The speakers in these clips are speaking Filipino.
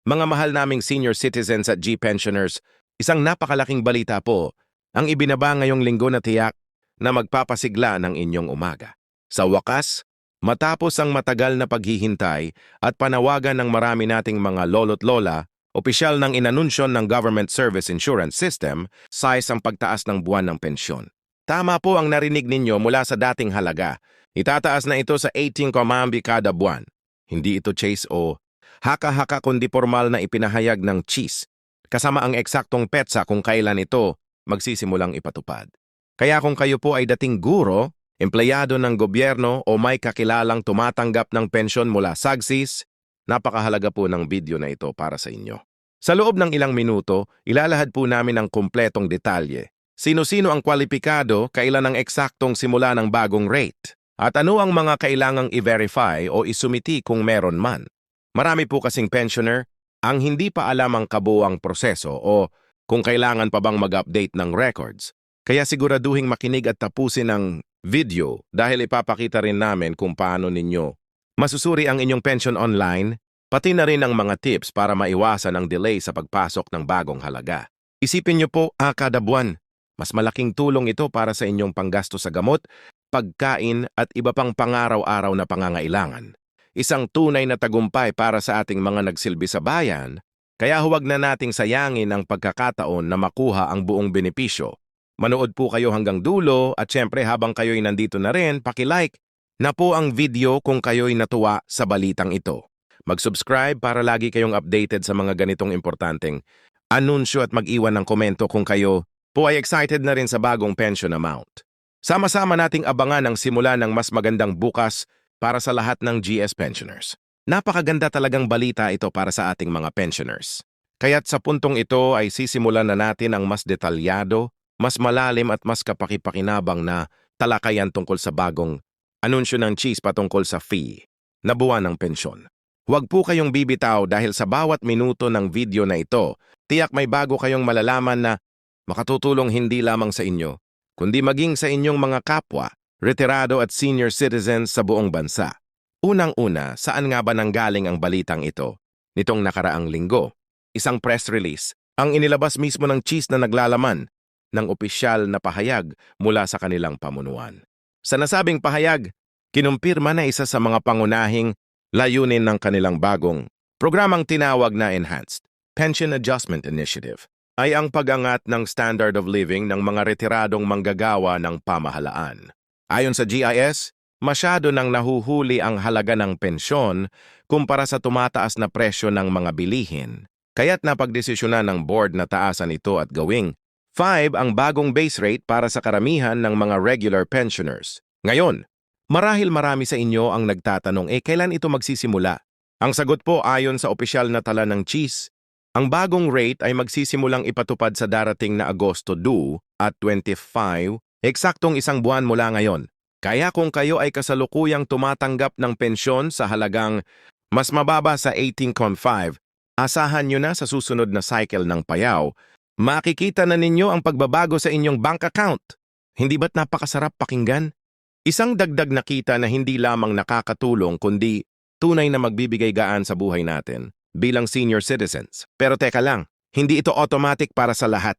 Mga mahal naming senior citizens at G-pensioners, isang napakalaking balita po ang ibinaba ngayong linggo na tiyak na magpapasigla ng inyong umaga. Sa wakas, matapos ang matagal na paghihintay at panawagan ng marami nating mga lolo't lola, opisyal ng inanunsyon ng Government Service Insurance System sa isang pagtaas ng buwan ng pensyon. Tama po ang narinig ninyo mula sa dating halaga. Itataas na ito sa 18 komambi kada buwan. Hindi ito chase o haka-haka kundi formal na ipinahayag ng CHIS, kasama ang eksaktong petsa kung kailan ito magsisimulang ipatupad. Kaya kung kayo po ay dating guro, empleyado ng gobyerno o may kakilalang tumatanggap ng pensyon mula SAGCIS, napakahalaga po ng video na ito para sa inyo. Sa loob ng ilang minuto, ilalahad po namin ang kumpletong detalye. Sino-sino ang kwalipikado, kailan ang eksaktong simula ng bagong rate, at ano ang mga kailangang i-verify o isumiti kung meron man. Marami po kasing pensioner ang hindi pa alam ang kabuuang proseso o kung kailangan pa bang mag-update ng records. Kaya siguraduhing makinig at tapusin ang video dahil ipapakita rin namin kung paano ninyo masusuri ang inyong pension online, pati na rin ang mga tips para maiwasan ang delay sa pagpasok ng bagong halaga. Isipin niyo po, kada buwan, mas malaking tulong ito para sa inyong panggasto sa gamot, pagkain at iba pang pangaraw-araw na pangangailangan. Isang tunay na tagumpay para sa ating mga nagsilbi sa bayan, kaya huwag na nating sayangin ang pagkakataon na makuha ang buong benepisyo. Manood po kayo hanggang dulo at syempre habang kayo'y nandito na rin, paki-like na po ang video kung kayo'y natuwa sa balitang ito. Mag-subscribe para lagi kayong updated sa mga ganitong importanteng anunsyo at mag-iwan ng komento kung kayo po ay excited na rin sa bagong pension amount. Sama-sama nating abangan ang simula ng mas magandang bukas para sa lahat ng GS pensioners. Napakaganda talagang balita ito para sa ating mga pensioners. Kaya't sa puntong ito ay sisimulan na natin ang mas detalyado, mas malalim at mas kapaki-pakinabang na talakayan tungkol sa bagong anunsyo ng CHIS patungkol sa fee na buwan ng pensyon. Huwag po kayong bibitaw dahil sa bawat minuto ng video na ito, tiyak may bago kayong malalaman na makatutulong hindi lamang sa inyo, kundi maging sa inyong mga kapwa, retirado at senior citizens sa buong bansa. Unang-una, saan nga ba nanggaling ang balitang ito? Nitong nakaraang linggo, isang press release ang inilabas mismo ng CHIS na naglalaman ng opisyal na pahayag mula sa kanilang pamunuan. Sa nasabing pahayag, kinumpirma na isa sa mga pangunahing layunin ng kanilang bagong programang tinawag na Enhanced Pension Adjustment Initiative ay ang pag-angat ng standard of living ng mga retiradong manggagawa ng pamahalaan. Ayon sa GIS, masyado nang nahuhuli ang halaga ng pensyon kumpara sa tumataas na presyo ng mga bilihin. Kaya't napagdesisyonan ng board na taasan ito at gawing 5 ang bagong base rate para sa karamihan ng mga regular pensioners. Ngayon, marahil marami sa inyo ang nagtatanong, kailan ito magsisimula? Ang sagot po ayon sa opisyal na tala ng CHIS, ang bagong rate ay magsisimulang ipatupad sa darating na Agosto 2 at 25, eksaktong isang buwan mula ngayon. Kaya kung kayo ay kasalukuyang tumatanggap ng pensyon sa halagang mas mababa sa 18.5, asahan nyo na sa susunod na cycle ng payaw, makikita na ninyo ang pagbabago sa inyong bank account. Hindi ba't napakasarap pakinggan? Isang dagdag na kita na hindi lamang nakakatulong kundi tunay na magbibigay gaan sa buhay natin bilang senior citizens. Pero teka lang, hindi ito automatic para sa lahat.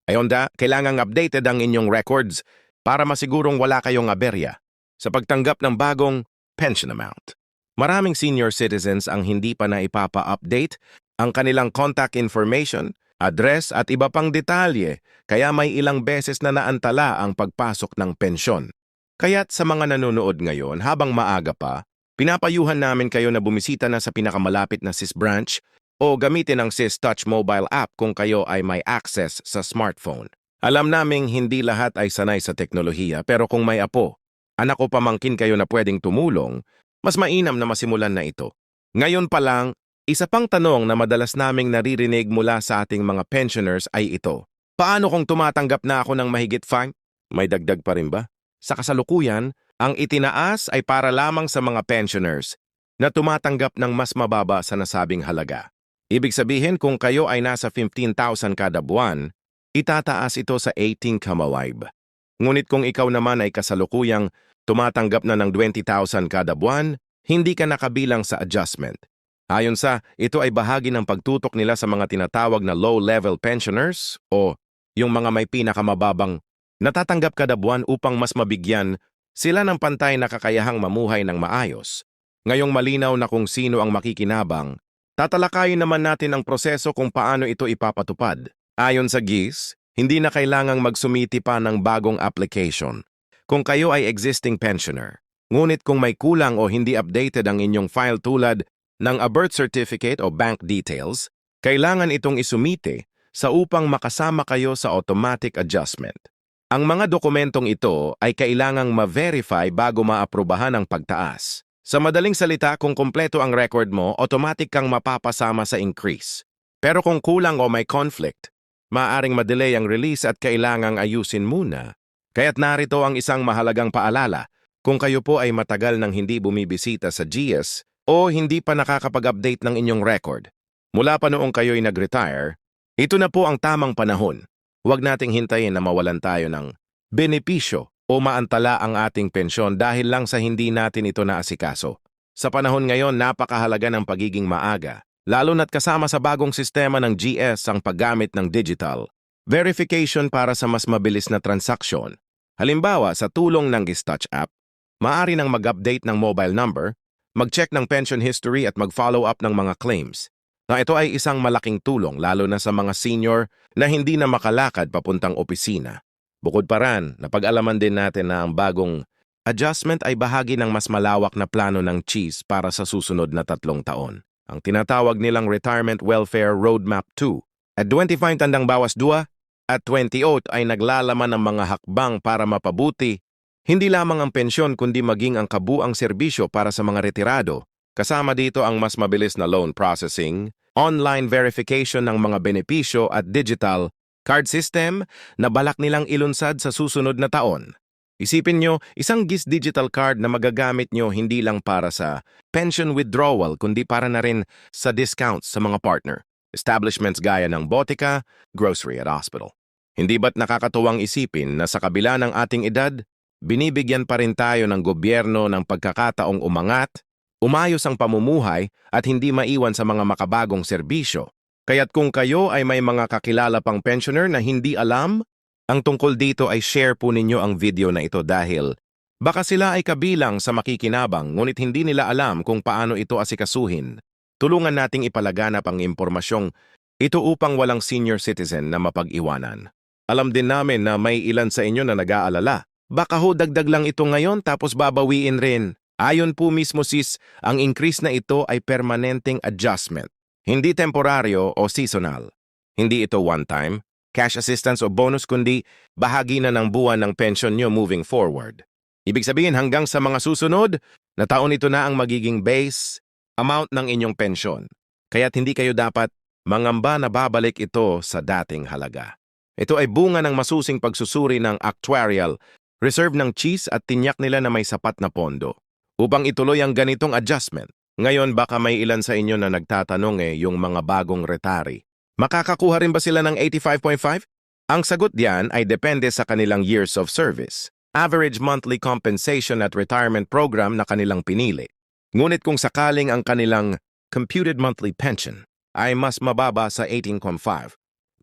Ayonda, kailangang updated ang inyong records para masigurong wala kayong aberya sa pagtanggap ng bagong pension amount. Maraming senior citizens ang hindi pa na ipapa-update ang kanilang contact information, address at iba pang detalye, kaya may ilang beses na naantala ang pagpasok ng pensyon. Kaya't sa mga nanonood ngayon, habang maaga pa, pinapayuhan namin kayo na bumisita na sa pinakamalapit na CIS branch o gamitin ang CIS Touch mobile app kung kayo ay may access sa smartphone. Alam naming hindi lahat ay sanay sa teknolohiya pero kung may apo, anak o pamangkin kayo na pwedeng tumulong, mas mainam na masimulan na ito. Ngayon pa lang, isa pang tanong na madalas naming naririnig mula sa ating mga pensioners ay ito. Paano kung tumatanggap na ako ng mahigit 5? May dagdag pa rin ba? Sa kasalukuyan, ang itinaas ay para lamang sa mga pensioners na tumatanggap ng mas mababa sa nasabing halaga. Ibig sabihin kung kayo ay nasa 15,000 kada buwan, itataas ito sa 18 kamawaib. Ngunit kung ikaw naman ay kasalukuyang tumatanggap na ng 20,000 kada buwan, hindi ka nakabilang sa adjustment. Ayon sa, ito ay bahagi ng pagtutok nila sa mga tinatawag na low-level pensioners o yung mga may pinakamababang natatanggap kada buwan upang mas mabigyan sila ng pantay na kakayahang mamuhay ng maayos. Ngayong malinaw na kung sino ang makikinabang, tatalakayin naman natin ang proseso kung paano ito ipapatupad. Ayon sa GIS, hindi na kailangang magsumiti pa ng bagong application kung kayo ay existing pensioner. Ngunit kung may kulang o hindi updated ang inyong file tulad ng a birth certificate o bank details, kailangan itong isumite sa upang makasama kayo sa automatic adjustment. Ang mga dokumentong ito ay kailangang ma-verify bago maaprubahan ang pagtaas. Sa madaling salita, kung kompleto ang record mo, automatic kang mapapasama sa increase. Pero kung kulang o may conflict, maaaring madelay ang release at kailangang ayusin muna. Kaya't narito ang isang mahalagang paalala. Kung kayo po ay matagal nang hindi bumibisita sa GS o hindi pa nakakapag-update ng inyong record, mula pa noong kayo'y nag-retire, ito na po ang tamang panahon. Huwag nating hintayin na mawalan tayo ng benepisyo o maantala ang ating pensyon dahil lang sa hindi natin ito naasikaso. Sa panahon ngayon, napakahalaga ng pagiging maaga, lalo na't kasama sa bagong sistema ng GS ang paggamit ng digital verification para sa mas mabilis na transaksyon. Halimbawa, sa tulong ng GIS-Touch app, maaari nang mag-update ng mobile number, mag-check ng pension history at mag-follow up ng mga claims. Na ito ay isang malaking tulong lalo na sa mga senior na hindi na makalakad papuntang opisina. Bukod pa ran, napag-alaman din natin na ang bagong adjustment ay bahagi ng mas malawak na plano ng CHIS para sa susunod na 3 taon. Ang tinatawag nilang Retirement Welfare Roadmap 2. At 25 tandang bawas 2 at 28 ay naglalaman ng mga hakbang para mapabuti hindi lamang ang pensyon kundi maging ang kabuang serbisyo para sa mga retirado. Kasama dito ang mas mabilis na loan processing, online verification ng mga benepisyo at digital card system na balak nilang ilunsad sa susunod na taon. Isipin nyo, isang GIS digital card na magagamit nyo hindi lang para sa pension withdrawal kundi para na rin sa discounts sa mga partner, establishments gaya ng botika, grocery at hospital. Hindi ba't nakakatuwang isipin na sa kabila ng ating edad, binibigyan pa rin tayo ng gobyerno ng pagkakataong umangat, umayos ang pamumuhay at hindi maiwan sa mga makabagong serbisyo. Kaya't kung kayo ay may mga kakilala pang pensioner na hindi alam, ang tungkol dito ay share po ninyo ang video na ito dahil baka sila ay kabilang sa makikinabang ngunit hindi nila alam kung paano ito asikasuhin. Tulungan nating ipalaganap ang impormasyong ito upang walang senior citizen na mapag-iwanan. Alam din namin na may ilan sa inyo na nag-aalala. Baka ho dagdag lang ito ngayon tapos babawiin rin. Ayon po mismo sis, ang increase na ito ay permanenteng adjustment, hindi temporaryo o seasonal. Hindi ito one-time, cash assistance o bonus kundi bahagi na ng buwan ng pension nyo moving forward. Ibig sabihin hanggang sa mga susunod na taon ito na ang magiging base amount ng inyong pensyon. Kaya't hindi kayo dapat mangamba na babalik ito sa dating halaga. Ito ay bunga ng masusing pagsusuri ng actuarial reserve ng CHIS at tinyak nila na may sapat na pondo upang ituloy ang ganitong adjustment. Ngayon baka may ilan sa inyo na nagtatanong yung mga bagong retari. Makakakuha rin ba sila ng 85.5? Ang sagot diyan ay depende sa kanilang years of service, average monthly compensation at retirement program na kanilang pinili. Ngunit kung sakaling ang kanilang computed monthly pension ay mas mababa sa 18.5,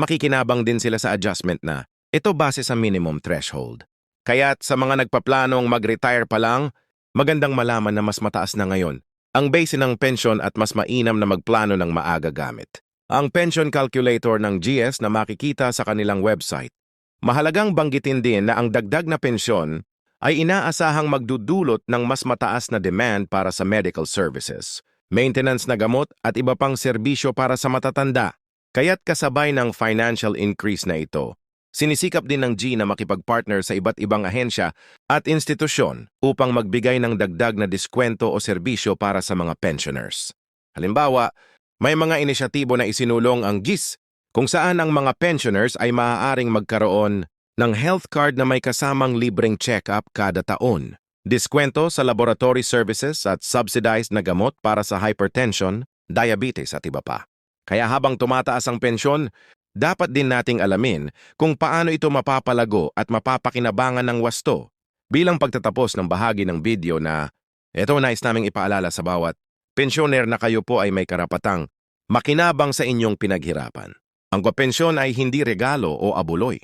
makikinabang din sila sa adjustment na ito base sa minimum threshold. Kaya't sa mga nagpaplanong mag-retire pa lang, magandang malaman na mas mataas na ngayon ang base ng pensyon at mas mainam na magplano ng maaga gamit ang pension calculator ng GS na makikita sa kanilang website. Mahalagang banggitin din na ang dagdag na pensyon ay inaasahang magdudulot ng mas mataas na demand para sa medical services, maintenance na gamot at iba pang serbisyo para sa matatanda. Kaya't kasabay ng financial increase na ito, sinisikap din ng G na makipagpartner sa iba't ibang ahensya at institusyon upang magbigay ng dagdag na diskwento o serbisyo para sa mga pensioners. Halimbawa, may mga inisyatibo na isinulong ang GIS kung saan ang mga pensioners ay maaaring magkaroon ng health card na may kasamang libreng check-up kada taon, diskwento sa laboratory services at subsidized na gamot para sa hypertension, diabetes at iba pa. Kaya habang tumataas ang pensyon, dapat din nating alamin kung paano ito mapapalago at mapapakinabangan ng wasto. Bilang pagtatapos ng bahagi ng video na ito nais naming ipaalala sa bawat Pensyoner na kayo po ay may karapatang makinabang sa inyong pinaghirapan. Ang kapensyon ay hindi regalo o abuloy.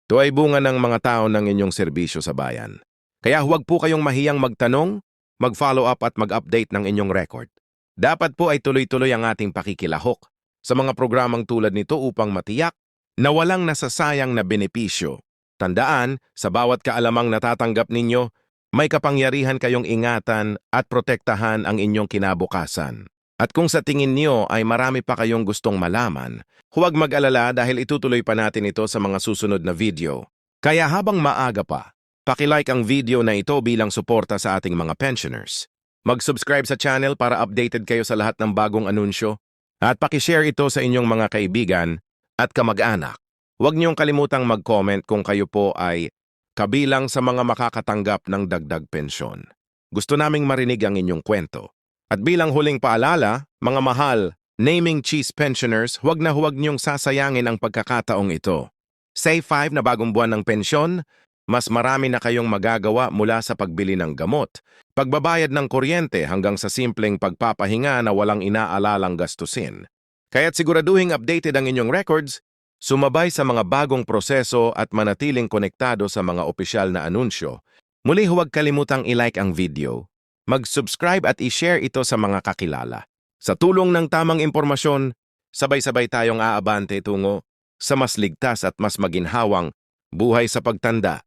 Ito ay bunga ng mga tao ng inyong serbisyo sa bayan. Kaya huwag po kayong mahiyang magtanong, mag-follow up at mag-update ng inyong record. Dapat po ay tuloy-tuloy ang ating pakikilahok sa mga programang tulad nito upang matiyak na walang nasasayang na benepisyo. Tandaan, sa bawat kaalamang natatanggap ninyo, may kapangyarihan kayong ingatan at protektahan ang inyong kinabukasan. At kung sa tingin niyo ay marami pa kayong gustong malaman, huwag mag-alala dahil itutuloy pa natin ito sa mga susunod na video. Kaya habang maaga pa, paki-like ang video na ito bilang suporta sa ating mga pensioners. Mag-subscribe sa channel para updated kayo sa lahat ng bagong anunsyo. At paki-share ito sa inyong mga kaibigan at kamag-anak. Huwag niyong kalimutang mag-comment kung kayo po ay kabilang sa mga makakatanggap ng dagdag pensyon. Gusto naming marinig ang inyong kwento. At bilang huling paalala, mga mahal, naming cheese pensioners, huwag niyong sasayangin ang pagkakataong ito. Say 5 na bagong buwan ng pensyon, mas marami na kayong magagawa mula sa pagbili ng gamot, pagbabayad ng kuryente hanggang sa simpleng pagpapahinga na walang inaalalang gastusin. Kaya't siguraduhing updated ang inyong records, sumabay sa mga bagong proseso at manatiling konektado sa mga opisyal na anunsyo. Muli huwag kalimutang i-like ang video, mag-subscribe at i-share ito sa mga kakilala. Sa tulong ng tamang impormasyon, sabay-sabay tayong aabante tungo sa mas ligtas at mas maginhawang buhay sa pagtanda.